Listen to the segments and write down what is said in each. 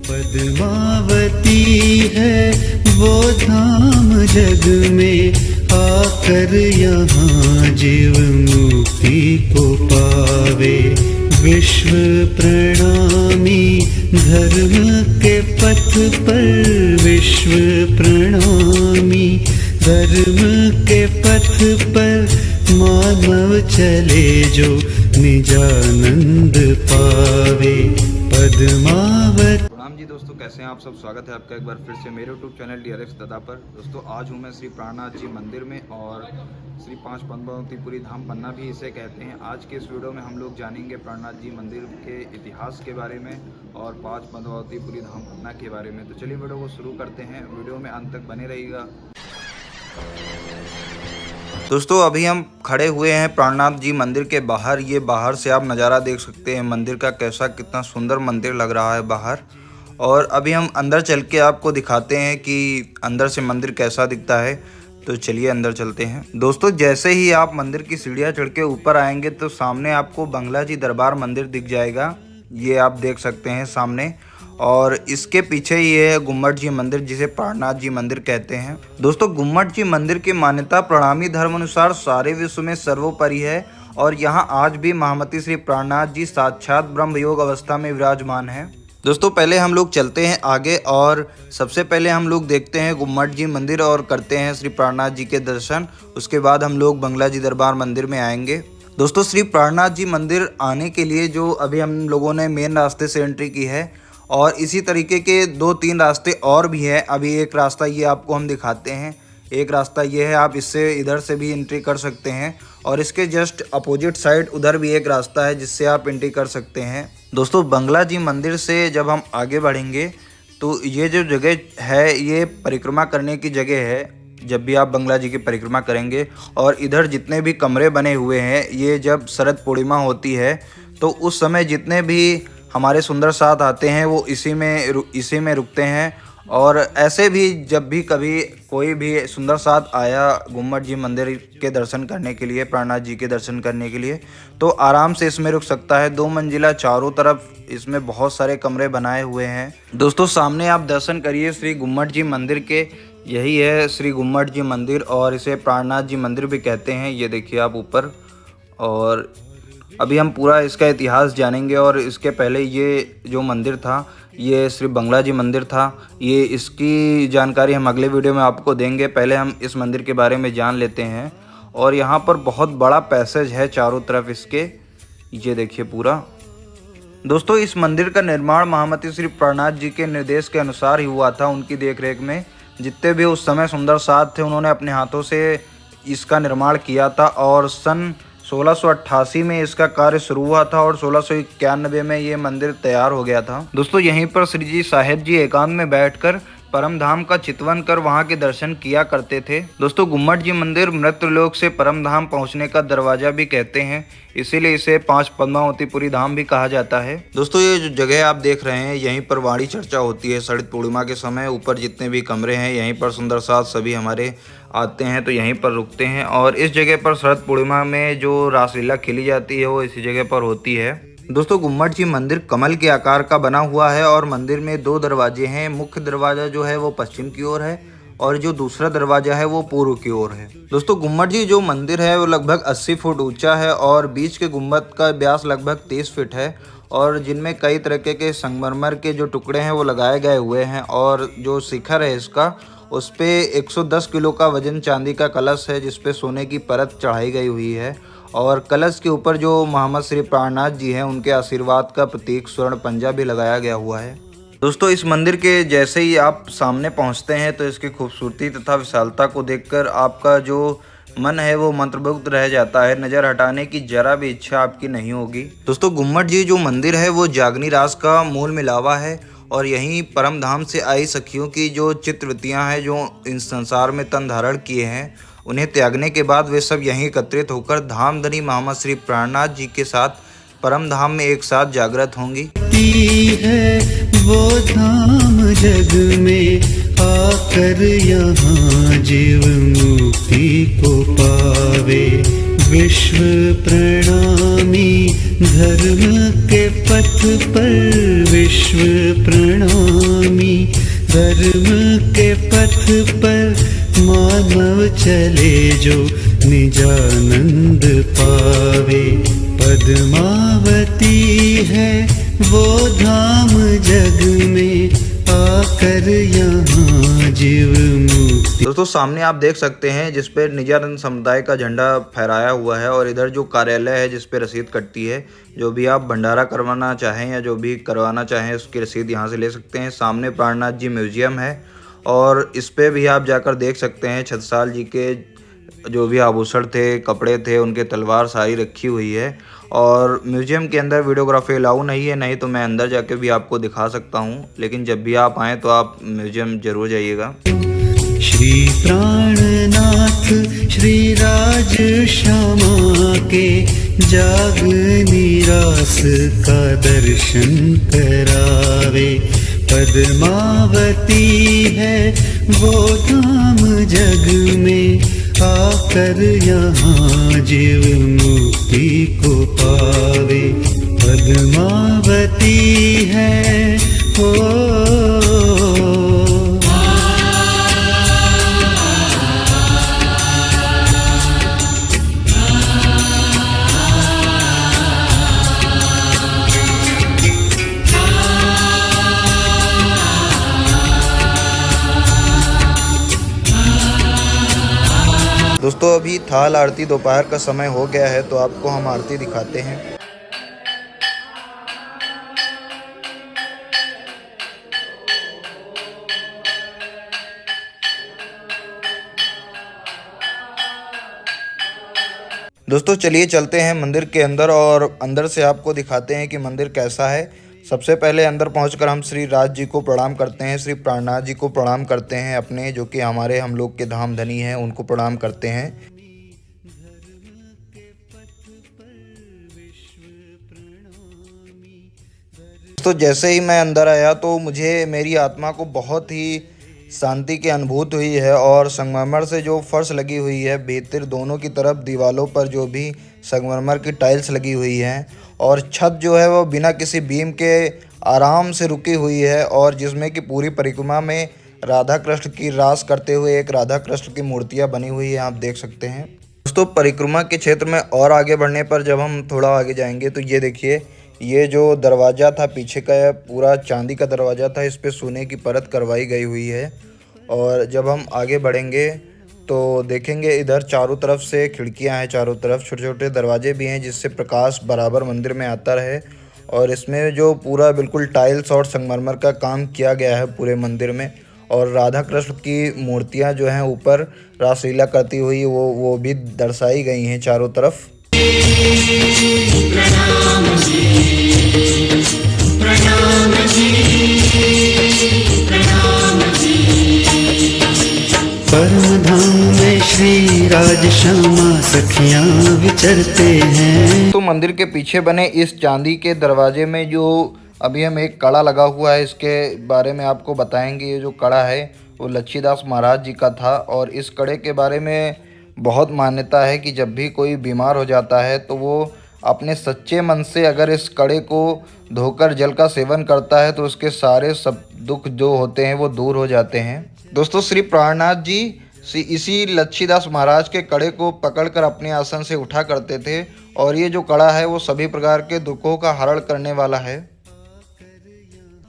पद्मावती है वो धाम जग में, आकर यहाँ जीव मुक्ति को पावे। विश्व प्रणामी धर्म के पथ पर, विश्व प्रणामी धर्म के पथ पर, मानव चले जो निजानंद पावे। पद्मावती। प्रणाम जी दोस्तों, कैसे हैं आप सब। स्वागत है आपका एक बार फिर से मेरे यूट्यूब चैनल DRX दादा पर। दोस्तों आज हूं मैं श्री प्राणनाथ जी मंदिर में, और श्री पांच पद्मावतीपुरी धाम पन्ना भी इसे कहते हैं। आज के इस वीडियो में हम लोग जानेंगे प्राणनाथ जी मंदिर के इतिहास के बारे में और पांच पद्मावतीपुरी धाम पन्ना के बारे में। तो चलिए वीडियो को शुरू करते हैं। वीडियो में अंत तक बने रहिएगा। दोस्तों अभी हम खड़े हुए हैं प्राणनाथ जी मंदिर के बाहर। ये बाहर से आप नज़ारा देख सकते हैं मंदिर का, कैसा कितना सुंदर मंदिर लग रहा है बाहर। और अभी हम अंदर चल के आपको दिखाते हैं कि अंदर से मंदिर कैसा दिखता है। तो चलिए अंदर चलते हैं। दोस्तों जैसे ही आप मंदिर की सीढ़ियाँ चढ़ के ऊपर आएंगे तो सामने आपको बंगला जी दरबार मंदिर दिख जाएगा। ये आप देख सकते हैं सामने, और इसके पीछे ये है गुम्मट जी मंदिर, जिसे प्राणनाथ जी मंदिर कहते हैं। दोस्तों गुम्मट जी मंदिर की मान्यता प्रणामी धर्म अनुसार सारे विश्व में सर्वोपरि है, और यहाँ आज भी महामती श्री प्राणनाथ जी साक्षात ब्रह्म योग अवस्था में विराजमान है। दोस्तों पहले हम लोग चलते हैं आगे, और सबसे पहले हम लोग देखते हैं गुम्मट जी मंदिर और करते हैं श्री प्राणनाथ जी के दर्शन। उसके बाद हम लोग बंगला जी दरबार मंदिर में आएंगे। दोस्तों श्री प्राणनाथ जी मंदिर आने के लिए जो अभी हम लोगों ने मेन रास्ते से एंट्री की है, और इसी तरीके के 2-3 रास्ते और भी हैं। अभी एक रास्ता ये आपको हम दिखाते हैं। एक रास्ता ये है, आप इससे इधर से भी एंट्री कर सकते हैं, और इसके जस्ट अपोजिट साइड उधर भी एक रास्ता है जिससे आप एंट्री कर सकते हैं। दोस्तों बंगला जी मंदिर से जब हम आगे बढ़ेंगे तो ये जो जगह है ये परिक्रमा करने की जगह है। जब भी आप बंगला जी की परिक्रमा करेंगे, और इधर जितने भी कमरे बने हुए हैं, ये जब शरद पूर्णिमा होती है तो उस समय जितने भी हमारे सुंदर साथ आते हैं वो इसी में रुकते हैं। और ऐसे भी जब भी कभी कोई भी सुंदर साथ आया गुम्मट जी मंदिर के दर्शन करने के लिए, प्राणनाथ जी के दर्शन करने के लिए, तो आराम से इसमें रुक सकता है। 2 मंजिला चारों तरफ इसमें बहुत सारे कमरे बनाए हुए हैं। दोस्तों सामने आप दर्शन करिए श्री गुम्मट जी मंदिर के। यही है श्री गुम्मट जी मंदिर, और इसे प्राणनाथ जी मंदिर भी कहते हैं। ये देखिए आप ऊपर, और अभी हम पूरा इसका इतिहास जानेंगे। और इसके पहले ये जो मंदिर था ये श्री बंगला जी मंदिर था। ये इसकी जानकारी हम अगले वीडियो में आपको देंगे। पहले हम इस मंदिर के बारे में जान लेते हैं। और यहाँ पर बहुत बड़ा पैसेज है चारों तरफ इसके, ये देखिए पूरा। दोस्तों इस मंदिर का निर्माण महामती श्री प्राणनाथ जी के निर्देश के अनुसार ही हुआ था। उनकी देखरेख में जितने भी उस समय सुंदर साथ थे उन्होंने अपने हाथों से इसका निर्माण किया था, और सन 1688 में इसका कार्य शुरू हुआ था, और 1691 में ये मंदिर तैयार हो गया था। दोस्तों यहीं पर श्री जी साहेब जी एकांत में बैठकर परम धाम का चितवन कर वहां के दर्शन किया करते थे। दोस्तों गुम्मट जी मंदिर मृत्युलोक से परम धाम पहुंचने का दरवाजा भी कहते हैं, इसीलिए इसे पांच पद्मावतीपुरी धाम भी कहा जाता है। दोस्तों ये जो जगह आप देख रहे हैं यहीं पर वाणी चर्चा होती है शरद पूर्णिमा के समय। ऊपर जितने भी कमरे हैं यहीं पर सुंदर साथ सभी हमारे आते हैं तो यहीं पर रुकते हैं। और इस जगह पर शरद पूर्णिमा में जो रासलीला खेली जाती है वो इसी जगह पर होती है। दोस्तों गुम्मट जी मंदिर कमल के आकार का बना हुआ है, और मंदिर में 2 दरवाजे हैं। मुख्य दरवाजा जो है वो पश्चिम की ओर है, और जो दूसरा दरवाजा है वो पूर्व की ओर है। दोस्तों गुम्मट जी जो मंदिर है वो लगभग 80 फुट ऊंचा है, और बीच के गुम्बद का व्यास लगभग 30 फीट है, और जिनमें कई तरह के संगमरमर के जो टुकड़े हैं वो लगाए गए हुए हैं। और जो शिखर है इसका, उस पे 110 किलो का वजन चांदी का कलश है, जिसपे सोने की परत चढ़ाई गई हुई है। और कलश के ऊपर जो मोहम्मद श्री प्राणनाथ जी हैं उनके आशीर्वाद का प्रतीक स्वर्ण पंजा भी लगाया गया हुआ है। दोस्तों इस मंदिर के जैसे ही आप सामने पहुंचते हैं तो इसकी खूबसूरती तथा विशालता को देखकर आपका जो मन है वो मंत्रमुग्ध रह जाता है। नज़र हटाने की जरा भी इच्छा आपकी नहीं होगी। दोस्तों गुम्मट जी जो मंदिर है वो जागनी रास का मूल मिलावा है, और यहीं परम धाम से आई सखियों की जो चित्रवृत्तियाँ हैं जो इस संसार में तन धारण किए हैं, उन्हें त्यागने के बाद वे सब यहीं एकत्रित होकर धामधनी मोहम्मद श्री प्राणनाथ जी के साथ परम धाम में एक साथ जागृत होंगी। है वो धाम जग में, आकर यहाँ जीव मुक्ति को पावे। विश्व प्रणामी धर्म के पथ पर, विश्व प्रणामी धर्म के पथ पर मानव चले जो निजानंद पावे। पद्मावती है वो धाम जग में, आकर यहाँ जीव मुक्ति। दोस्तों सामने आप देख सकते हैं जिस पे निजानंद समुदाय का झंडा फहराया हुआ है और इधर जो कार्यालय है जिस पे रसीद कटती है। जो भी आप भंडारा करवाना चाहें या जो भी करवाना चाहें उसकी रसीद यहाँ से ले सकते हैं। सामने प्राणनाथ जी म्यूजियम है और इस पे भी आप जाकर देख सकते हैं छत्रसाल जी के जो भी आभूषण थे, कपड़े थे, उनके तलवार सारी रखी हुई है। और म्यूजियम के अंदर वीडियोग्राफी अलाउ नहीं है, नहीं तो मैं अंदर जाके भी आपको दिखा सकता हूँ, लेकिन जब भी आप आएँ तो आप म्यूजियम जरूर जाइएगा। श्री प्राणनाथ श्री राज श्यामा के जाग निरास का दर्शन करावे। पद्मावती है वो धाम जग में, आकर यहाँ जीव मुक्ति को पावे। पद्मावती है वो। दोस्तों अभी थाल आरती दोपहर का समय हो गया है तो आपको हम आरती दिखाते हैं। दोस्तों चलिए चलते हैं मंदिर के अंदर और अंदर से आपको दिखाते हैं कि मंदिर कैसा है। सबसे पहले अंदर पहुंचकर हम श्री राज जी को प्रणाम करते हैं, श्री प्राणनाथ जी को प्रणाम करते हैं, अपने जो कि हमारे हम लोग के धाम धनी हैं उनको प्रणाम करते हैं। तो जैसे ही मैं अंदर आया तो मुझे मेरी आत्मा को बहुत ही शांति की अनुभूति हुई है और संगमरमर से जो फर्श लगी हुई है, भीतर दोनों की तरफ दीवारों पर जो भी संगमरमर की टाइल्स लगी हुई हैं और छत जो है वो बिना किसी बीम के आराम से रुकी हुई है और जिसमें कि पूरी परिक्रमा में राधा कृष्ण की रास करते हुए एक राधा कृष्ण की मूर्तियाँ बनी हुई है, आप देख सकते हैं। दोस्तों परिक्रमा के क्षेत्र में और आगे बढ़ने पर जब हम थोड़ा आगे जाएंगे तो ये देखिए, ये जो दरवाज़ा था पीछे का पूरा चांदी का दरवाज़ा था, इस पे सोने की परत करवाई गई हुई है। और जब हम आगे बढ़ेंगे तो देखेंगे इधर चारों तरफ से खिड़कियां हैं, चारों तरफ छोटे छोटे दरवाजे भी हैं जिससे प्रकाश बराबर मंदिर में आता रहे। और इसमें जो पूरा बिल्कुल टाइल्स और संगमरमर का काम किया गया है पूरे मंदिर में और राधा कृष्ण की मूर्तियां जो हैं ऊपर रासलीला करती हुई वो भी दर्शाई गई हैं चारों तरफ। परम धाम में श्री राज श्यामा सखियां विचरते हैं। तो मंदिर के पीछे बने इस चांदी के दरवाजे में जो अभी हम एक कड़ा लगा हुआ है इसके बारे में आपको बताएंगे। ये जो कड़ा है वो लच्छीदास महाराज जी का था और इस कड़े के बारे में बहुत मान्यता है कि जब भी कोई बीमार हो जाता है तो वो अपने सच्चे मन से अगर इस कड़े को धोकर जल का सेवन करता है तो उसके सारे सब दुख जो होते हैं वो दूर हो जाते हैं। दोस्तों श्री प्राणनाथ जी इसी लच्छीदास महाराज के कड़े को पकड़कर अपने आसन से उठा करते थे और ये जो कड़ा है वो सभी प्रकार के दुखों का हरण करने वाला है।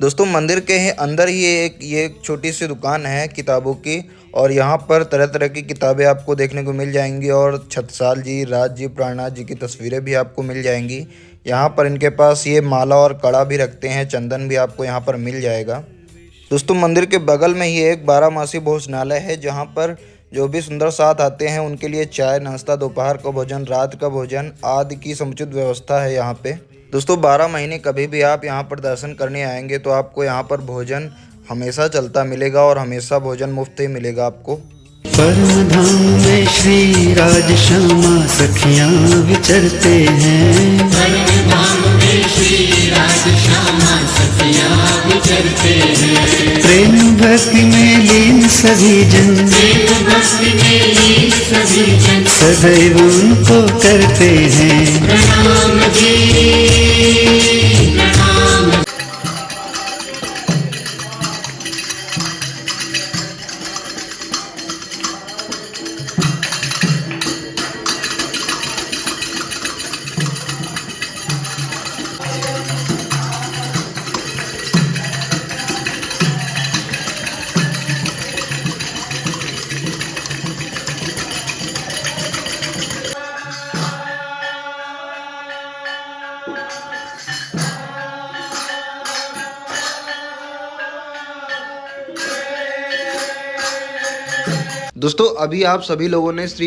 दोस्तों मंदिर के अंदर ही ये एक छोटी सी दुकान है किताबों की और यहाँ पर तरह तरह की किताबें आपको देखने को मिल जाएंगी और छत्रसाल जी, राज जी, प्राणनाथ जी की तस्वीरें भी आपको मिल जाएंगी। यहाँ पर इनके पास ये माला और कड़ा भी रखते हैं, चंदन भी आपको यहाँ पर मिल जाएगा। दोस्तों मंदिर के बगल में ही एक 12मासी भोजनालय है जहाँ पर जो भी सुंदर साथ आते हैं उनके लिए चाय, नाश्ता, दोपहर का भोजन, रात का भोजन आदि की समुचित व्यवस्था है यहाँ पे। दोस्तों 12 महीने कभी भी आप यहाँ पर दर्शन करने आएंगे तो आपको यहाँ पर भोजन हमेशा चलता मिलेगा और हमेशा भोजन मुफ्त ही मिलेगा आपको। परम धाम में श्री राज श्यामा सखियां विचरते हैं। परम धाम में श्री राज श्यामा सखियां विचरते हैं। प्रेम भक्ति में लीन सभी जन, प्रेम भक्ति में लीन सभी जन सदैव उनको करते हैं प्रणाम जी प्रणाम। दोस्तों अभी आप सभी लोगों ने श्री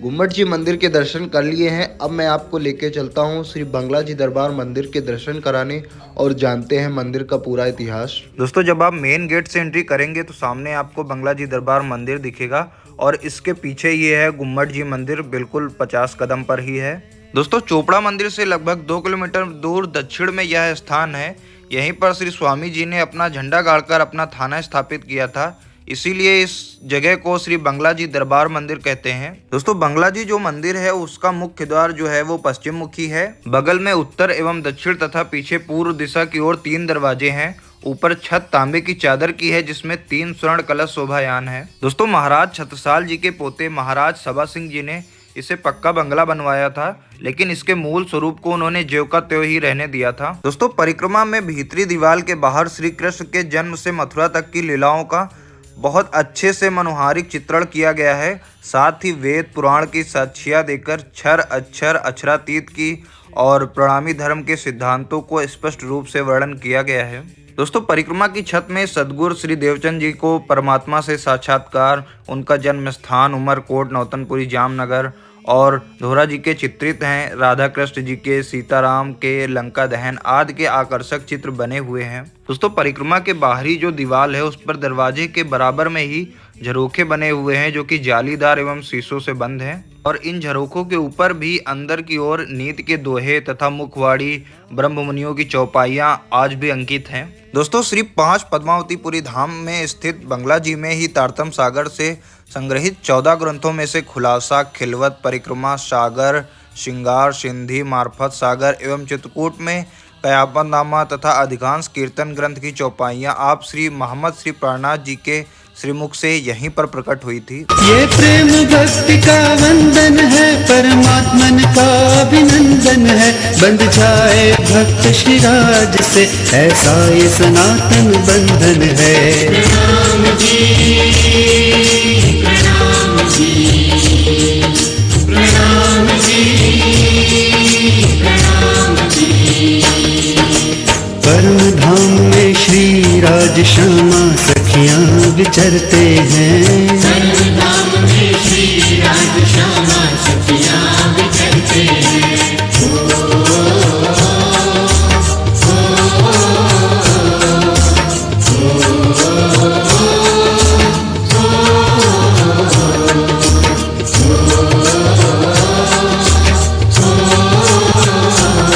गुम्बद जी मंदिर के दर्शन कर लिए हैं। अब मैं आपको लेके चलता हूँ श्री बंगला जी दरबार मंदिर के दर्शन कराने और जानते हैं मंदिर का पूरा इतिहास। दोस्तों जब आप मेन गेट से एंट्री करेंगे तो सामने आपको बंगला जी दरबार मंदिर दिखेगा और इसके पीछे ये है गुम्बद जी मंदिर, बिल्कुल 50 कदम पर ही है। दोस्तों चोपड़ा मंदिर से लगभग 2 किलोमीटर दूर दक्षिण में यह स्थान है। यहीं पर श्री स्वामी जी ने अपना झंडा गाड़कर अपना थाना स्थापित किया था, इसीलिए इस जगह को श्री बंगला जी दरबार मंदिर कहते हैं। दोस्तों बंगला जी जो मंदिर है उसका मुख्य द्वार जो है वो पश्चिम मुखी है। बगल में उत्तर एवं दक्षिण तथा पीछे पूर्व दिशा की ओर 3 दरवाजे हैं। ऊपर छत तांबे की चादर की है जिसमें 3 स्वर्ण कलश शोभायान है। दोस्तों महाराज छत्रसाल जी के पोते महाराज सभा सिंह जी ने इसे पक्का बंगला बनवाया था, लेकिन इसके मूल स्वरूप को उन्होंने ज्यों का त्यों ही रहने दिया था। दोस्तों परिक्रमा में भीतरी दीवार के बाहर श्री कृष्ण के जन्म से मथुरा तक की लीलाओं का बहुत अच्छे से मनोहारिक चित्रण किया गया है। साथ ही वेद पुराण की साक्ष्यां देकर क्षर अक्षर अक्षरातीत की और प्रणामी धर्म के सिद्धांतों को स्पष्ट रूप से वर्णन किया गया है। दोस्तों परिक्रमा की छत में सदगुरु श्री देवचंद जी को परमात्मा से साक्षात्कार, उनका जन्म स्थान उमरकोट नौतनपुरी जामनगर और धोरा जी के चित्रित हैं। राधा कृष्ण जी के, सीताराम के लंका दहन आदि के आकर्षक चित्र बने हुए हैं। दोस्तों परिक्रमा के बाहरी जो दीवार है उस पर दरवाजे के बराबर में ही झरोखे बने हुए हैं जो कि जालीदार एवं शीशों से बंद हैं और इन झरोखों के ऊपर भी अंदर की ओर नीति के दोहे तथा मुखवाड़ी ब्रह्म मुनियों की चौपाइयां आज भी अंकित हैं। दोस्तों श्री 5 पद्मावतीपुरी धाम में स्थित बंगला जी में ही तारतम सागर से संग्रहित 14 ग्रंथों में से खुलासा, खिलवत, परिक्रमा सागर, श्रृंगार, सिंधी, मार्फत सागर एवं चित्रकूट में कयापतनामा तथा अधिकांश कीर्तन ग्रंथ की चौपाइयां आप श्री मोहम्मद श्री प्राणनाथ जी के श्रीमुख से यहीं पर प्रकट हुई थी। ये प्रेम भक्ति का वंदन है, परमात्मन का अभिनंदन है। बंध जाए भक्त श्रीराज से, ऐसा ये सनातन बंधन है। प्रणाम जी, प्रणाम जी, प्रणाम जी, प्रणाम जी। परम धाम में श्री राज श्यामा सखियां विचरते हैं। परम धाम में श्री राज श्यामा सखियां विचरते हैं।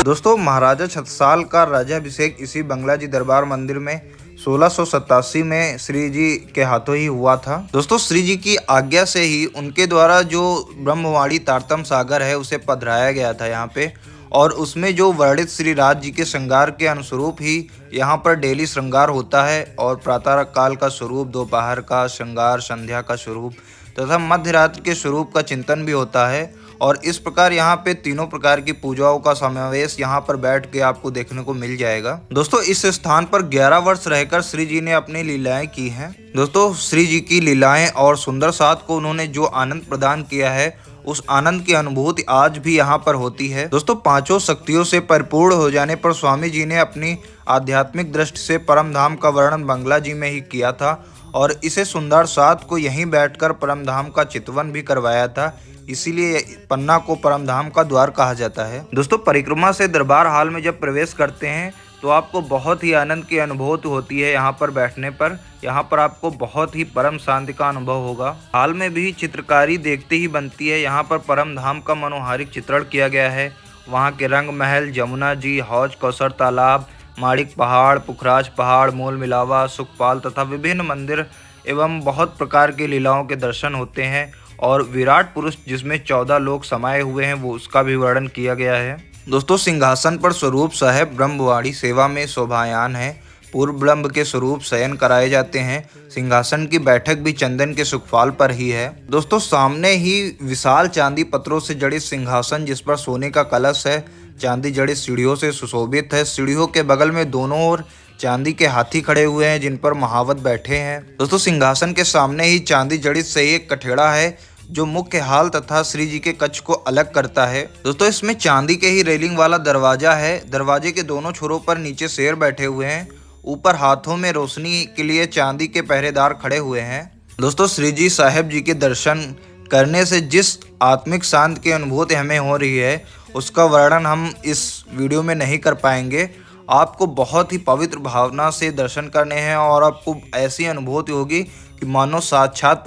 दोस्तों महाराजा छत्रसाल का राज्याभिषेक इसी बंगला जी दरबार मंदिर में 1687 में श्री जी के हाथों ही हुआ था। दोस्तों श्री जी की आज्ञा से ही उनके द्वारा जो ब्रह्मवाड़ी तारतम सागर है उसे पधराया गया था यहाँ पे, और उसमें जो वर्णित श्री राज जी के श्रृंगार के अनुस्वरूप ही यहाँ पर डेली श्रृंगार होता है और प्रातः काल का स्वरूप, दोपहर का श्रृंगार, संध्या का स्वरूप तथा मध्य रात्रि के स्वरूप का चिंतन भी होता है। और इस प्रकार यहाँ पे तीनों प्रकार की पूजाओं का समावेश यहाँ पर बैठ के आपको देखने को मिल जाएगा। दोस्तों इस स्थान पर 11 वर्ष रहकर श्री जी ने अपनी लीलाएं की हैं। दोस्तों श्री जी की लीलाएं और सुंदर साथ को उन्होंने जो आनंद प्रदान किया है उस आनंद की अनुभूति आज भी यहाँ पर होती है। दोस्तों 5 शक्तियों से परिपूर्ण हो जाने पर स्वामी जी ने अपनी आध्यात्मिक दृष्टि से परम धाम का वर्णन बंगला जी में ही किया था और इसे सुंदर साथ को यहीं बैठकर परम धाम का चितवन भी करवाया था, इसीलिए पन्ना को परम धाम का द्वार कहा जाता है। दोस्तों परिक्रमा से दरबार हाल में जब प्रवेश करते हैं तो आपको बहुत ही आनंद की अनुभूति होती है। यहाँ पर बैठने पर यहाँ पर आपको बहुत ही परम शांति का अनुभव होगा। हाल में भी चित्रकारी देखते ही बनती है। यहाँ पर परम धाम का मनोहारिक चित्रण किया गया है। वहाँ के रंग महल, जमुना जी, हौज, कौसर तालाब, माणिक पहाड़, पुखराज पहाड़, मूल मिलावा, सुखपाल तथा विभिन्न मंदिर एवं बहुत प्रकार की लीलाओं के दर्शन होते हैं। और विराट पुरुष जिसमें 14 लोग समाये हुए हैं वो उसका भी वर्णन किया गया है। दोस्तों सिंहासन पर स्वरूप साहेब ब्रह्मवाड़ी सेवा में शोभायान है। पूर्व ब्रह्म के स्वरूप शयन कराए जाते हैं। सिंहासन की बैठक भी चंदन के सुखफाल पर ही है। दोस्तों सामने ही विशाल चांदी पत्रों से जड़ित सिंहासन जिस पर सोने का कलश है, चांदी जड़ित सीढ़ियों से सुशोभित है। सीढ़ियों के बगल में दोनों ओर चांदी के हाथी खड़े हुए हैं जिन पर महावत बैठे हैं। दोस्तों सिंहासन के सामने ही चांदी जड़ित से एक कठेड़ा है जो मुख्य हाल तथा श्री जी के कक्ष को अलग करता है। दोस्तों इसमें चांदी के ही रेलिंग वाला दरवाजा है। दरवाजे के दोनों छोरों पर नीचे शेर बैठे हुए हैं। ऊपर हाथों में रोशनी के लिए चांदी के पहरेदार खड़े हुए हैं। दोस्तों श्री जी साहिब जी के दर्शन करने से जिस आत्मिक शांति की अनुभूति हमें हो रही है उसका वर्णन हम इस वीडियो में नहीं कर पाएंगे। आपको बहुत ही पवित्र भावना से दर्शन करने हैं और आपको ऐसी अनुभूति होगी कि मानो साक्षात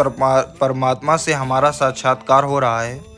परमात्मा से हमारा साक्षात्कार हो रहा है।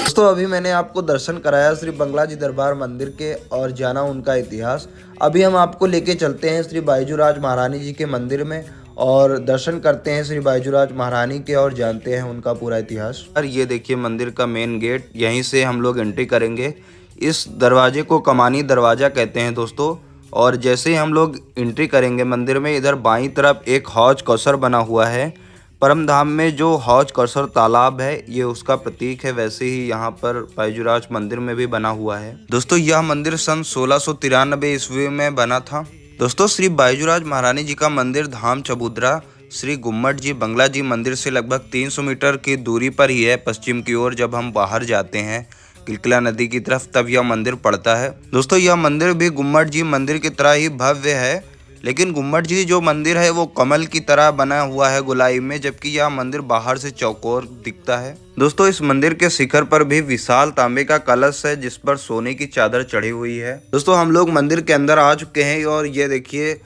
दोस्तों अभी मैंने आपको दर्शन कराया श्री बंगला जी दरबार मंदिर के और जाना उनका इतिहास। अभी हम आपको लेके चलते हैं श्री बायजूराज महारानी जी के मंदिर में और दर्शन करते हैं श्री बायजूराज महारानी के और जानते हैं उनका पूरा इतिहास। और ये देखिए मंदिर का मेन गेट, यहीं से हम लोग एंट्री करेंगे। इस दरवाजे को कमानी दरवाज़ा कहते हैं दोस्तों। और जैसे ही हम लोग एंट्री करेंगे मंदिर में, इधर बाईं तरफ एक हौज कौसर बना हुआ है। परम धाम में जो हौज कौसर तालाब है ये उसका प्रतीक है, वैसे ही यहाँ पर बायजूराज मंदिर में भी बना हुआ है। दोस्तों यह मंदिर सन 1693 ईस्वी में बना था। दोस्तों श्री बायजूराज महारानी जी का मंदिर धाम चबूतरा श्री गुम्मट जी बंगला जी मंदिर से लगभग 300 मीटर की दूरी पर ही है पश्चिम की ओर। जब हम बाहर जाते हैं किलकिला नदी की तरफ तब यह मंदिर पड़ता है। दोस्तों यह मंदिर भी गुम्मट जी मंदिर की तरह ही भव्य है, लेकिन गुम्मट जी जो मंदिर है वो कमल की तरह बना हुआ है गोलाई में, जबकि यह मंदिर बाहर से चौकोर दिखता है। दोस्तों इस मंदिर के शिखर पर भी विशाल तांबे का कलश है जिस पर सोने की चादर चढ़ी हुई है। दोस्तों हम लोग मंदिर के अंदर आ चुके हैं और ये देखिए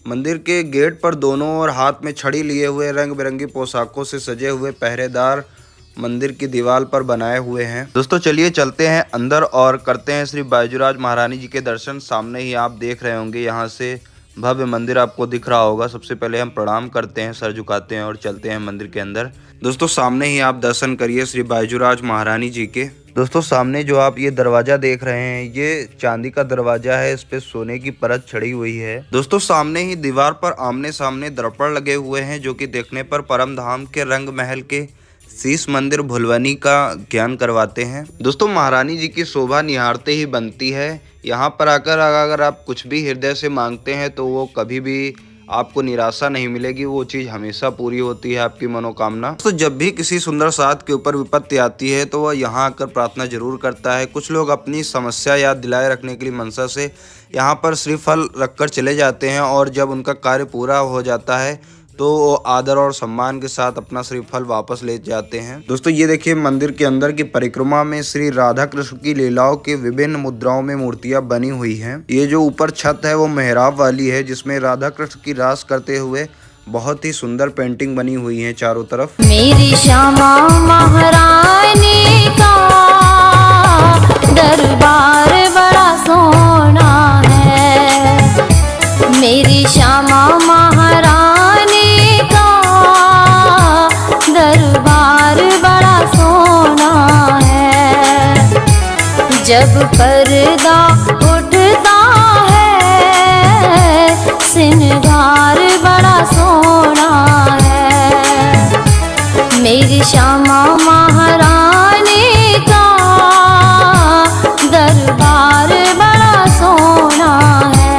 मंदिर के गेट पर दोनों ओर हाथ में छड़ी लिए हुए रंग बिरंगी पोशाकों से सजे हुए पहरेदार मंदिर की दीवार पर बनाए हुए हैं। दोस्तों चलिए चलते हैं अंदर और करते हैं श्री बायजूराज महारानी जी के दर्शन। सामने ही आप देख रहे होंगे यहाँ से भव्य मंदिर आपको दिख रहा होगा। सबसे पहले हम प्रणाम करते हैं, सर झुकाते हैं और चलते हैं मंदिर के अंदर। दोस्तों सामने ही आप दर्शन करिए श्री बायजूराज महारानी जी के। दोस्तों सामने जो आप ये दरवाजा देख रहे हैं ये चांदी का दरवाजा है, इस पे सोने की परत चढ़ी हुई है। दोस्तों सामने ही दीवार पर आमने सामने दर्पण लगे हुए हैं जो कि देखने पर परम धाम के रंग महल के शीश मंदिर भुलवनी का ज्ञान करवाते हैं। दोस्तों महारानी जी की शोभा निहारते ही बनती है। यहाँ पर आकर अगर आप कुछ भी हृदय से मांगते हैं तो वो कभी भी आपको निराशा नहीं मिलेगी, वो चीज़ हमेशा पूरी होती है आपकी मनोकामना। तो जब भी किसी सुंदर साथ के ऊपर विपत्ति आती है तो वह यहाँ आकर प्रार्थना जरूर करता है। कुछ लोग अपनी समस्या याद दिलाए रखने के लिए मनसा से यहाँ पर श्रीफल रखकर चले जाते हैं और जब उनका कार्य पूरा हो जाता है तो वो आदर और सम्मान के साथ अपना श्रीफल वापस ले जाते हैं। दोस्तों ये देखिए मंदिर के अंदर की परिक्रमा में श्री राधा कृष्ण की लीलाओं के विभिन्न मुद्राओं में मूर्तियां बनी हुई हैं। ये जो ऊपर छत है वो मेहराब वाली है जिसमें राधा कृष्ण की रास करते हुए बहुत ही सुंदर पेंटिंग बनी हुई है चारों तरफ। मेरी श्यामा महारानी का दरबार बड़ा सोना है। मेरी श्यामा महारानी का दरबार बड़ा सोना है। जब पर्दा उठता है सिंगार बड़ा सोना है। मेरी श्यामा महारानी का दरबार बड़ा सोना है।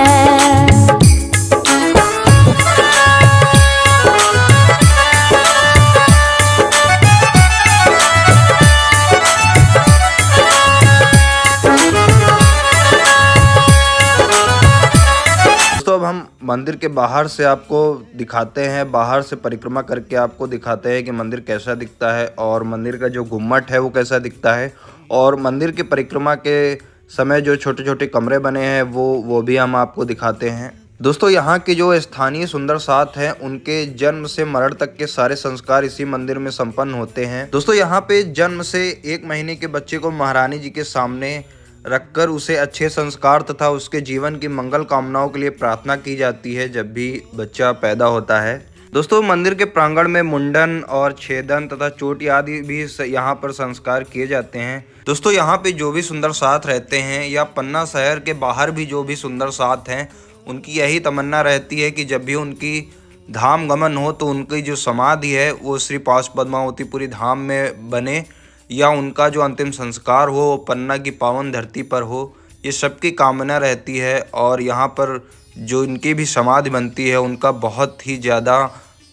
दोस्तों अब हम मंदिर के बाहर से आपको दिखाते हैं, बाहर से परिक्रमा करके आपको दिखाते हैं कि मंदिर कैसा दिखता है और मंदिर का जो गुम्मट है वो कैसा दिखता है और मंदिर की परिक्रमा के समय जो छोटे छोटे कमरे बने हैं वो भी हम आपको दिखाते हैं। दोस्तों यहाँ के जो स्थानीय सुंदर साथ हैं उनके जन्म से मरण तक के सारे संस्कार इसी मंदिर में संपन्न होते हैं। दोस्तों यहाँ पे जन्म से 1 महीने के बच्चे को महारानी जी के सामने रखकर उसे अच्छे संस्कार तथा उसके जीवन की मंगल कामनाओं के लिए प्रार्थना की जाती है जब भी बच्चा पैदा होता है। दोस्तों मंदिर के प्रांगण में मुंडन और छेदन तथा चोटी आदि भी यहाँ पर संस्कार किए जाते हैं। दोस्तों यहाँ पे जो भी सुंदर साथ रहते हैं या पन्ना शहर के बाहर भी जो भी सुंदर साथ हैं उनकी यही तमन्ना रहती है कि जब भी उनकी धाम गमन हो तो उनकी जो समाधि है वो श्री पाश पद्मावतीपुरी धाम में बने या उनका जो अंतिम संस्कार हो वो पन्ना की पावन धरती पर हो, ये सबकी कामना रहती है। और यहाँ पर जो इनकी भी समाधि बनती है उनका बहुत ही ज़्यादा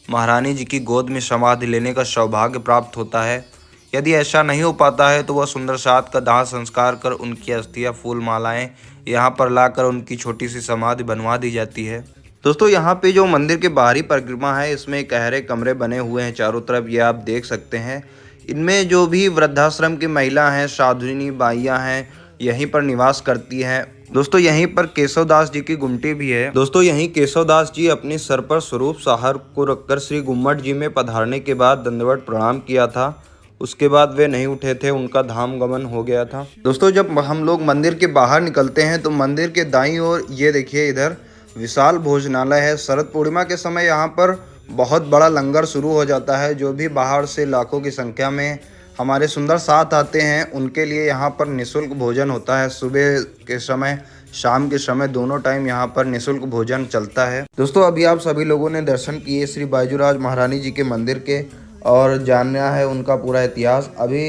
महारानी जी की गोद में समाधि लेने का सौभाग्य प्राप्त होता है। यदि ऐसा नहीं हो पाता है तो वह सुंदर सात का दाह संस्कार कर उनकी अस्थियां फूल मालाएं यहाँ पर लाकर उनकी छोटी सी समाधि बनवा दी जाती है। दोस्तों यहाँ पे जो मंदिर के बाहरी परिक्रमा है इसमें गहरे कमरे बने हुए हैं चारों तरफ, ये आप देख सकते हैं। इनमें जो भी वृद्धाश्रम की महिला हैं, साधुनी बाइयाँ हैं, यहीं पर निवास करती हैं। दोस्तों यहीं पर केशवदास जी की गुमटी भी है। दोस्तों यहीं केशवदास जी अपने सर पर स्वरूप साहर को रखकर श्री गुम्मट जी में पधारने के बाद दंडवत प्रणाम किया था। उसके बाद वे नहीं उठे थे, उनका धाम गमन हो गया था। दोस्तों जब हम लोग मंदिर के बाहर निकलते हैं तो मंदिर के दाईं ओर ये देखिए इधर विशाल भोजनालय है। शरद पूर्णिमा के समय यहाँ पर बहुत बड़ा लंगर शुरू हो जाता है। जो भी बाहर से लाखों की संख्या में हमारे सुंदर साथ आते हैं उनके लिए यहाँ पर निःशुल्क भोजन होता है। सुबह के समय, शाम के समय दोनों टाइम यहाँ पर निःशुल्क भोजन चलता है। दोस्तों अभी आप सभी लोगों ने दर्शन किए श्री बायजूराज महारानी जी के मंदिर के और जानना है उनका पूरा इतिहास। अभी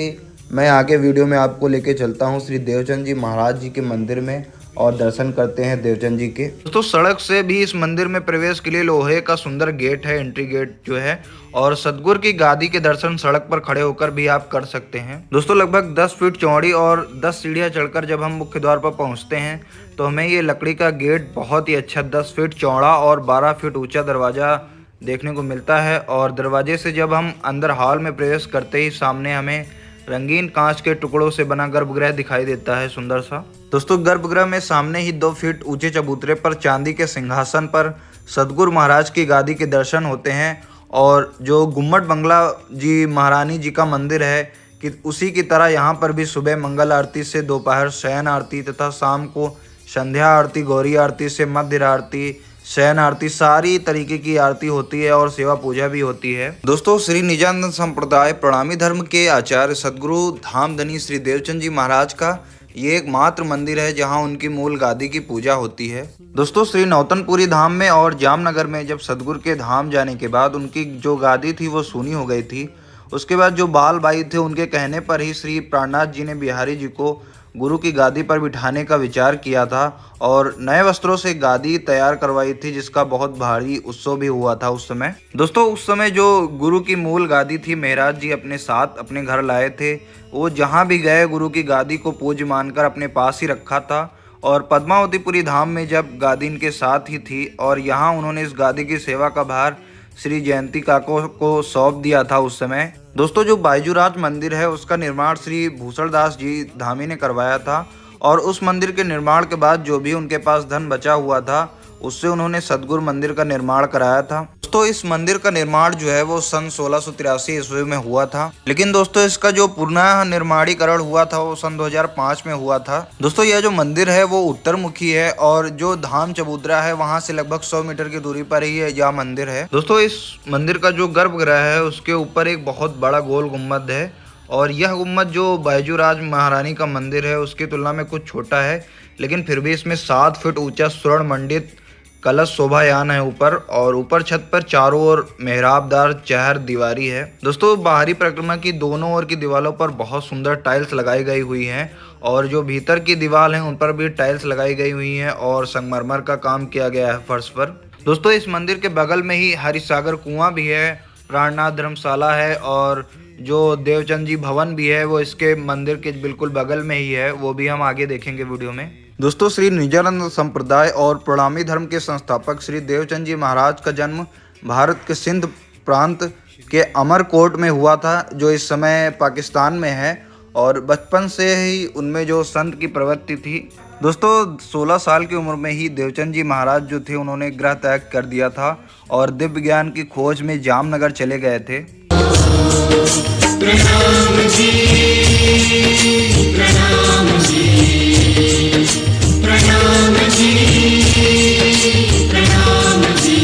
मैं आगे वीडियो में आपको लेके चलता हूँ श्री देवचंद जी महाराज जी के मंदिर में और दर्शन करते हैं देवचंद जी के। दोस्तों सड़क से भी इस मंदिर में प्रवेश के लिए लोहे का सुंदर गेट है, एंट्री गेट जो है, और सतगुरु की गादी के दर्शन सड़क पर खड़े होकर भी आप कर सकते हैं। दोस्तों लगभग 10 फीट चौड़ी और 10 सीढ़ियां चढ़कर जब हम मुख्य द्वार पर पहुंचते हैं तो हमें ये लकड़ी का गेट बहुत ही अच्छा 10 फीट चौड़ा और 12 फीट ऊंचा दरवाजा देखने को मिलता है। और दरवाजे से जब हम अंदर हॉल में प्रवेश करते ही सामने हमें रंगीन कांच के टुकड़ों से बना गर्भगृह दिखाई देता है सुंदर सा। दोस्तों गर्भगृह में सामने ही 2 फीट ऊंचे चबूतरे पर चांदी के सिंहासन पर सतगुरु महाराज की गादी के दर्शन होते हैं। और जो गुम्मट बंगला जी महारानी जी का मंदिर है कि उसी की तरह यहाँ पर भी सुबह मंगल आरती से दोपहर शयन आरती तथा शाम को संध्या आरती, गौरी आरती से मध्य आरती, शयन आरती, सारी तरीके की आरती होती है और सेवा पूजा भी होती है। दोस्तों श्री निजानंद संप्रदाय प्रणामी धर्म के आचार्य सदगुरु धामधनी श्री देवचंद जी महाराज का ये एकमात्र मंदिर है जहां उनकी मूल गादी की पूजा होती है। दोस्तों श्री नौतनपुरी धाम में और जामनगर में जब सदगुरु के धाम जाने के बाद उनकी जो गादी थी वो सूनी हो गई थी। उसके बाद जो बाल बाई थे उनके कहने पर ही श्री प्राणनाथ जी ने बिहारी जी को गुरु की गादी पर बिठाने का विचार किया था और नए वस्त्रों से गादी तैयार करवाई थी, जिसका बहुत भारी उत्सव भी हुआ था उस समय। दोस्तों उस समय जो गुरु की मूल गादी थी मेहराज जी अपने साथ अपने घर लाए थे। वो जहां भी गए गुरु की गादी को पूज्य मानकर अपने पास ही रखा था। और पद्मावतीपुरी धाम में जब गादी इनके साथ ही थी और यहाँ उन्होंने इस गादी की सेवा का भार श्री जयंती काको को सौंप दिया था उस समय। दोस्तों जो बायजूराज मंदिर है उसका निर्माण श्री भूषणदास जी धामी ने करवाया था और उस मंदिर के निर्माण के बाद जो भी उनके पास धन बचा हुआ था उससे उन्होंने सदगुरु मंदिर का निर्माण कराया था। दोस्तों इस मंदिर का निर्माण जो है वो सन 1683 ईस्वी में हुआ था, लेकिन दोस्तों इसका जो पुनः निर्माणीकरण हुआ था वो सन 2005 में हुआ था। दोस्तों यह जो मंदिर है वो उत्तर मुखी है और जो धाम चबूतरा है वहां से लगभग 100 मीटर की दूरी पर ही यह मंदिर है। दोस्तों इस मंदिर का जो गर्भगृह है उसके ऊपर एक बहुत बड़ा गोल गुम्बद है और यह गुम्बद जो बायजूराज महारानी का मंदिर है उसकी तुलना में कुछ छोटा है, लेकिन फिर भी इसमें 7 फीट ऊंचा स्वर्ण मंडित कलश शोभायान है ऊपर, और ऊपर छत पर चारों ओर मेहराबदार चहर दीवारी है। दोस्तों बाहरी परिक्रमा की दोनों ओर की दीवारों पर बहुत सुंदर टाइल्स लगाई गई हुई हैं और जो भीतर की दीवार हैं उन पर भी टाइल्स लगाई गई हुई हैं और संगमरमर का काम किया गया है फर्श पर। दोस्तों इस मंदिर के बगल में ही हरिसागर कुआं भी है, प्राणनाथ धर्मशाला है और जो देवचंद जी भवन भी है वो इसके मंदिर के बिल्कुल बगल में ही है, वो भी हम आगे देखेंगे वीडियो में। दोस्तों श्री निजानंद संप्रदाय और प्रणामी धर्म के संस्थापक श्री देवचंद जी महाराज का जन्म भारत के सिंध प्रांत के अमरकोट में हुआ था जो इस समय पाकिस्तान में है, और बचपन से ही उनमें जो संत की प्रवृत्ति थी। दोस्तों 16 साल की उम्र में ही देवचंद जी महाराज जो थे उन्होंने गृह त्याग कर दिया था और दिव्य ज्ञान की खोज में जामनगर चले गए थे। प्रणाम जी, प्रणाम जी, प्रणाम जी, प्रणाम जी।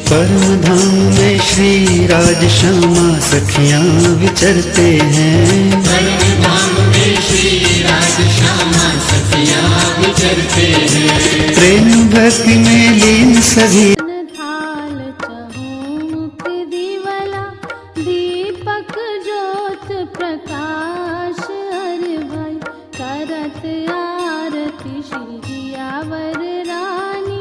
परम धाम में श्री राज श्यामा सखियां विचरते हैं। परम धाम में श्री राज श्यामा सखियां विचरते हैं। प्रेम भक्ति में लीन सभी प्रकाश हर भाई करत आरती श्री जियावर रानी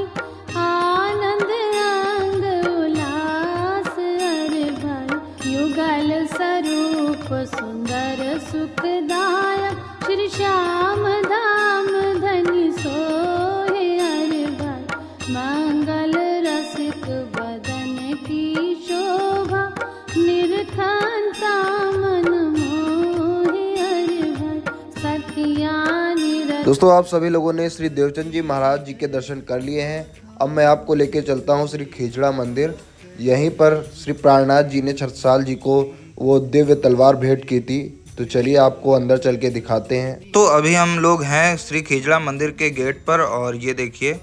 आनंद अंग उल्लास हर भाई युगल स्वरूप रूप सुंदर सुखदायक, श्री श्याम धाम धनि सोहे हरि भाई। मंगल रसिक बदन की शोभा, निरखंता मन मोहे हरि भाई। सखिया निरत। दोस्तों आप सभी लोगों ने श्री देवचंद जी महाराज जी के दर्शन कर लिए हैं। अब मैं आपको लेके चलता हूँ श्री खेजड़ा मंदिर। यहीं पर श्री प्राणनाथ जी ने छत्रसाल जी को वो दिव्य तलवार भेंट की थी। तो चलिए आपको अंदर चल के दिखाते हैं। तो अभी हम लोग हैं श्री खेजड़ा मंदिर के गेट पर, और ये देखिए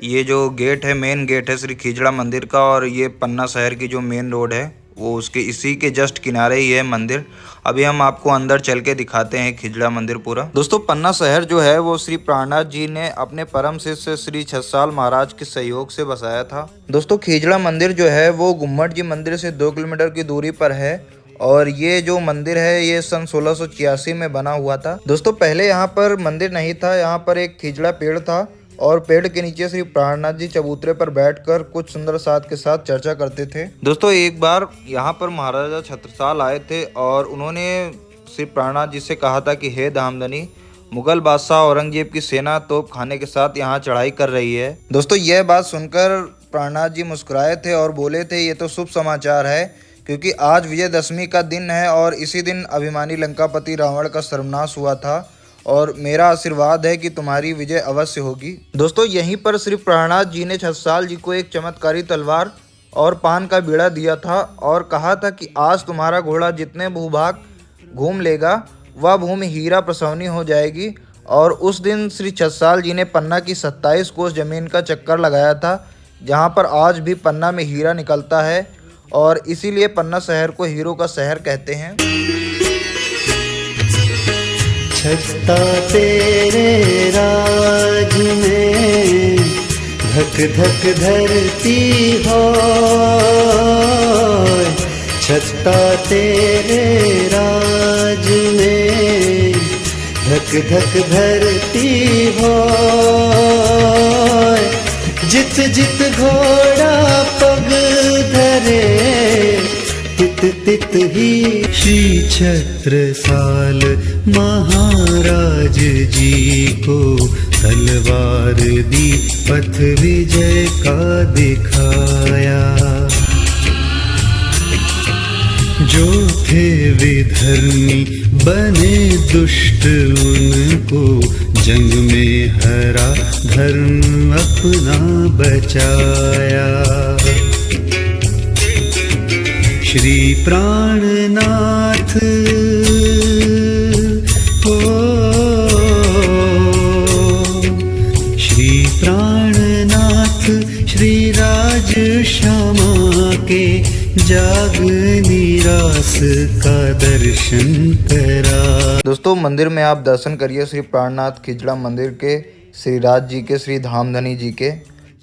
ये जो गेट है मेन गेट है श्री खेजड़ा मंदिर का, और ये पन्ना शहर की जो मेन रोड है वो उसके इसी के जस्ट किनारे ही है मंदिर। अभी हम आपको अंदर चल के दिखाते हैं खेजड़ा मंदिर पूरा। दोस्तों पन्ना शहर जो है वो श्री प्राणनाथ जी ने अपने परम शिष्य श्री छत्रसाल महाराज के सहयोग से बसाया था। दोस्तों खेजड़ा मंदिर जो है वो गुम्मट जी मंदिर से 2 किलोमीटर की दूरी पर है, और ये जो मंदिर है ये सन 1686 में बना हुआ था। दोस्तों पहले यहाँ पर मंदिर नहीं था, यहाँ पर एक खिजड़ा पेड़ था, और पेड़ के नीचे श्री प्राणनाथ जी चबूतरे पर बैठकर कुछ सुंदर साथ के साथ चर्चा करते थे। दोस्तों एक बार यहाँ पर महाराजा छत्रसाल आए थे, और उन्होंने श्री प्राणनाथ जी से कहा था कि हे धामधनी, मुगल बादशाह औरंगजेब की सेना तोप खाने के साथ यहाँ चढ़ाई कर रही है। दोस्तों यह बात सुनकर प्राणनाथ जी मुस्कुराए थे और बोले थे ये तो शुभ समाचार है, क्योंकि आज विजयदशमी का दिन है और इसी दिन अभिमानी लंकापति रावण का सर्वनाश हुआ था, और मेरा आशीर्वाद है कि तुम्हारी विजय अवश्य होगी। दोस्तों यहीं पर श्री प्राणनाथ जी ने छत्रसाल जी को एक चमत्कारी तलवार और पान का बीड़ा दिया था, और कहा था कि आज तुम्हारा घोड़ा जितने भूभाग घूम लेगा वह भूमि हीरा प्रसवनी हो जाएगी। और उस दिन श्री छत्रसाल जी ने पन्ना की 27 कोस जमीन का चक्कर लगाया था, जहाँ पर आज भी पन्ना में हीरा निकलता है, और इसीलिए पन्ना शहर को हीरो का शहर कहते हैं। छत्ता तेरे राज में धक धक धरती हो, छत्ता तेरे राज में धक धक धरती हो। जित जित घोड़ा पग धरे तित तित ही। श्री छत्रसाल महाराज जी को तलवार दी, पथ विजय का दिखाया। जो थे विधर्मी बने दुष्ट, उनको जंग में हरा, धर्म अपना बचाया। श्री प्राणनाथ हो, श्री प्राणनाथ श्री राज श्यामा के जाग निरास का दर्शन करा। दोस्तों मंदिर में आप दर्शन करिए श्री प्राणनाथ खिजड़ा मंदिर के, श्री राज जी के, श्री धामधनी जी के।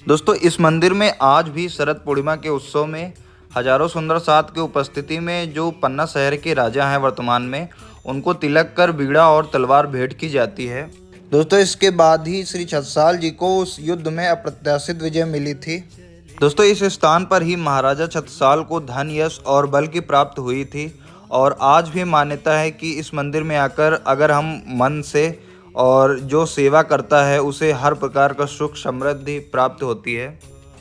दोस्तों इस मंदिर में आज भी शरद पूर्णिमा के उत्सव में हजारों सुंदर साथ की उपस्थिति में जो पन्ना शहर के राजा हैं वर्तमान में, उनको तिलक कर बीड़ा और तलवार भेंट की जाती है। दोस्तों इसके बाद ही श्री छत्रसाल जी को उस युद्ध में अप्रत्याशित विजय मिली थी। दोस्तों इस स्थान पर ही महाराजा छत्रसाल को धन, यश और बल की प्राप्त हुई थी, और आज भी मान्यता है कि इस मंदिर में आकर अगर हम मन से और जो सेवा करता है उसे हर प्रकार का सुख समृद्धि प्राप्त होती है।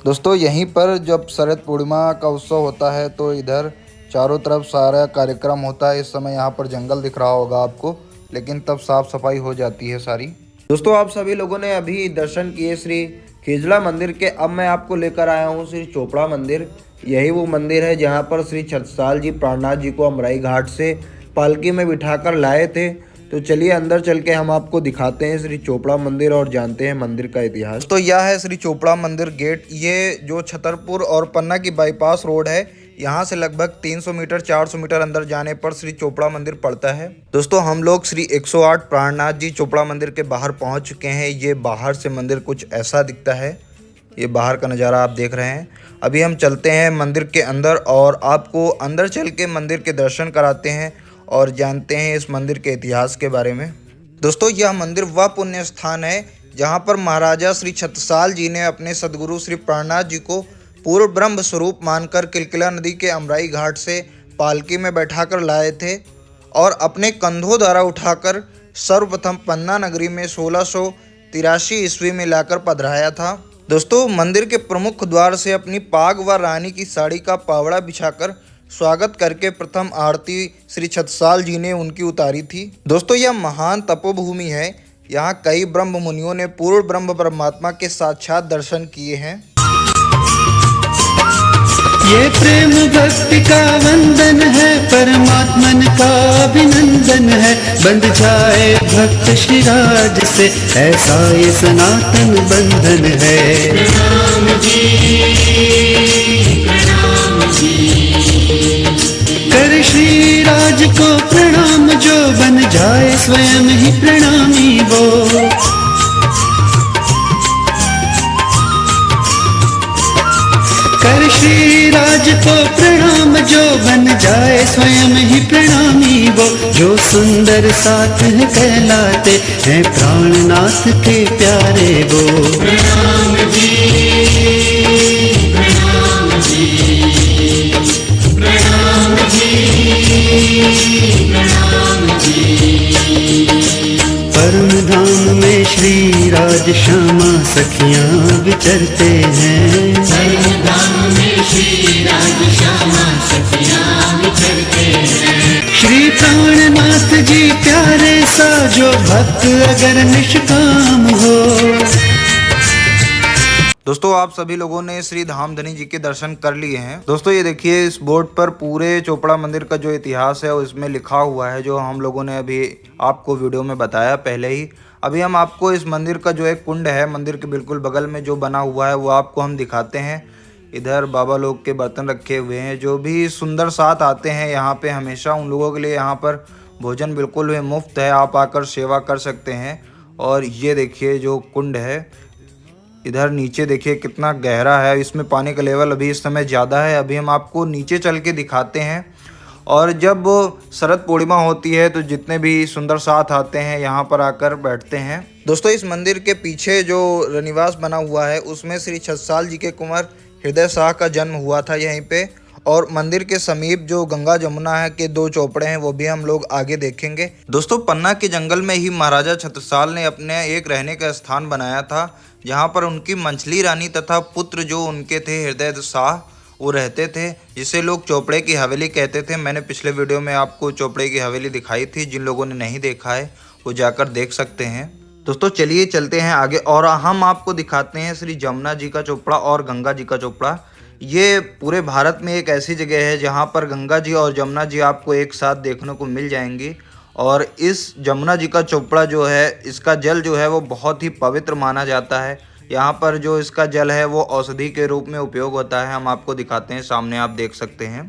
दोस्तों यहीं पर जब शरद पूर्णिमा का उत्सव होता है तो इधर चारों तरफ सारा कार्यक्रम होता है। इस समय यहाँ पर जंगल दिख रहा होगा आपको, लेकिन तब साफ सफाई हो जाती है सारी। दोस्तों आप सभी लोगों ने अभी दर्शन किए श्री खेजड़ा मंदिर के। अब मैं आपको लेकर आया हूँ श्री चोपड़ा मंदिर। यही वो मंदिर है जहाँ पर श्री छत्रसाल जी प्राणनाथ जी को अमराई घाट से पालकी में बिठाकर लाए थे। तो चलिए अंदर चल के हम आपको दिखाते हैं श्री चोपड़ा मंदिर और जानते हैं मंदिर का इतिहास। तो यह है श्री चोपड़ा मंदिर गेट। ये जो छतरपुर और पन्ना की बाईपास रोड है, यहाँ से लगभग 300 मीटर 400 मीटर अंदर जाने पर श्री चोपड़ा मंदिर पड़ता है। दोस्तों हम लोग श्री 108 प्राणनाथ जी चोपड़ा मंदिर के बाहर पहुँच चुके हैं। ये बाहर से मंदिर कुछ ऐसा दिखता है, ये बाहर का नज़ारा आप देख रहे हैं। अभी हम चलते हैं मंदिर के अंदर और आपको अंदर चल के मंदिर के दर्शन कराते हैं और जानते हैं इस मंदिर के इतिहास के बारे में। दोस्तों यह मंदिर वह पुण्य स्थान है जहां पर महाराजा श्री छत्रसाल जी ने अपने सदगुरु श्री प्राणनाथ जी को पूर्ण ब्रह्म स्वरूप मानकर किलकिला नदी के अमराई घाट से पालकी में बैठाकर लाए थे। और अपने कंधों द्वारा उठाकर सर्वप्रथम पन्ना नगरी में 1683 ईस्वी में लाकर पधराया था। दोस्तों मंदिर के प्रमुख द्वार से अपनी पाग व रानी की साड़ी का पावड़ा बिछाकर स्वागत करके प्रथम आरती श्री छत्रसाल जी ने उनकी उतारी थी। दोस्तों यह महान तपोभूमि है। यहाँ कई ब्रह्म मुनियों ने पूर्ण ब्रह्म परमात्मा के साक्षात दर्शन किए हैं। ये प्रेम भक्ति का वंदन है, परमात्मन का अभिनंदन है। बंध जाए भक्त श्रीराज से, ऐसा ये सनातन बंधन है। प्रणाम जी, प्रणाम जी। कर श्रीराज को प्रणाम जो, बन जाए स्वयं ही प्रणामी वो। कर श्रीराज को प्रणाम जो, बन जाए स्वयं ही प्रणामी वो। जो सुंदर साथ है कहलाते हैं, प्राणनाथ के प्यारे वो। प्रणाम जी, प्रणाम जी, प्रणाम जी, प्रणाम जी। परम धाम में श्री राज श्यामा सखियां विचरते हैं। परम धाम में श्री राज श्यामा सखियां विचरते हैं। श्री प्राणनाथ जी प्यारे सा, जो भक्त अगर निष्काम हो। दोस्तों आप सभी लोगों ने श्री धामधनी जी के दर्शन कर लिए हैं। दोस्तों ये देखिए इस बोर्ड पर पूरे चोपड़ा मंदिर का जो इतिहास है वो इसमें लिखा हुआ है, जो हम लोगों ने अभी आपको वीडियो में बताया पहले ही। अभी हम आपको इस मंदिर का जो एक कुंड है मंदिर के बिल्कुल बगल में जो बना हुआ है वो आपको हम दिखाते हैं। इधर बाबा लोग के बर्तन रखे हुए हैं। जो भी सुंदर साथ आते हैं यहाँ पे हमेशा, उन लोगों के लिए यहाँ पर भोजन बिल्कुल मुफ्त है, आप आकर सेवा कर सकते हैं। और ये देखिए जो कुंड है, इधर नीचे देखिए कितना गहरा है। इसमें पानी का लेवल अभी इस समय ज़्यादा है। अभी हम आपको नीचे चल के दिखाते हैं। और जब शरद पूर्णिमा होती है तो जितने भी सुंदर साथ आते हैं यहाँ पर आकर बैठते हैं। दोस्तों इस मंदिर के पीछे जो रनिवास बना हुआ है उसमें श्री छत्रसाल जी के कुंवर हृदय शाह का जन्म हुआ था यहीं पे। और मंदिर के समीप जो गंगा जमुना है के 2 चौपड़े हैं वो भी हम लोग आगे देखेंगे। दोस्तों पन्ना के जंगल में ही महाराजा छत्रसाल ने अपने एक रहने का स्थान बनाया था, जहाँ पर उनकी मंझली रानी तथा पुत्र जो उनके थे हृदय शाह वो रहते थे, जिसे लोग चौपड़े की हवेली कहते थे। मैंने पिछले वीडियो में आपको चौपड़े की हवेली दिखाई थी, जिन लोगों ने नहीं देखा है वो जाकर देख सकते हैं। दोस्तों चलिए चलते हैं आगे और हम आपको दिखाते हैं श्री जमुना जी का चोपड़ा और गंगा जी का चोपड़ा। ये पूरे भारत में एक ऐसी जगह है जहाँ पर गंगा जी और जमुना जी आपको एक साथ देखने को मिल जाएंगी। और इस जमुना जी का चोपड़ा जो है, इसका जल जो है वो बहुत ही पवित्र माना जाता है। यहाँ पर जो इसका जल है वो औषधि के रूप में उपयोग होता है। हम आपको दिखाते हैं, सामने आप देख सकते हैं।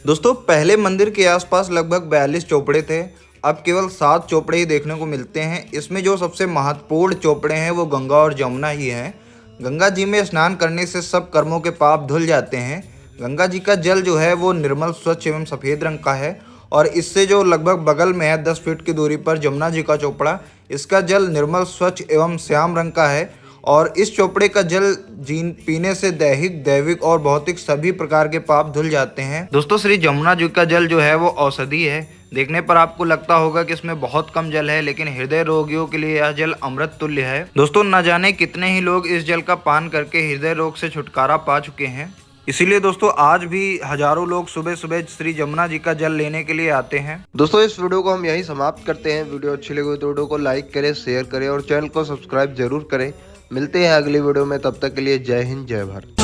दोस्तों पहले मंदिर के आसपास लगभग 42 चौपड़े थे, अब केवल 7 चौपड़े ही देखने को मिलते हैं। इसमें जो सबसे महत्वपूर्ण चौपड़े हैं वो गंगा और जमुना ही हैं। गंगा जी में स्नान करने से सब कर्मों के पाप धुल जाते हैं। गंगा जी का जल जो है वो निर्मल, स्वच्छ एवं सफ़ेद रंग का है। और इससे जो लगभग बगल में है 10 फीट की दूरी पर जमुना जी का चोपड़ा, इसका जल निर्मल, स्वच्छ एवं श्याम रंग का है। और इस चोपड़े का जल पीने से दैहिक, दैविक और भौतिक सभी प्रकार के पाप धुल जाते हैं। दोस्तों श्री जमुना जी का जल जो है वो औषधि है। देखने पर आपको लगता होगा कि इसमें बहुत कम जल है, लेकिन हृदय रोगियों के लिए यह जल अमृत तुल्य है। दोस्तों न जाने कितने ही लोग इस जल का पान करके हृदय रोग से छुटकारा पा चुके हैं। इसीलिए दोस्तों आज भी हजारों लोग सुबह सुबह श्री जमुना जी का जल लेने के लिए आते हैं। दोस्तों इस वीडियो को हम यहीं समाप्त करते हैं। वीडियो अच्छी लगी तो वीडियो को लाइक करें, शेयर करें और चैनल को सब्सक्राइब जरूर करें। मिलते हैं अगली वीडियो में, तब तक के लिए जय हिंद, जय भारत।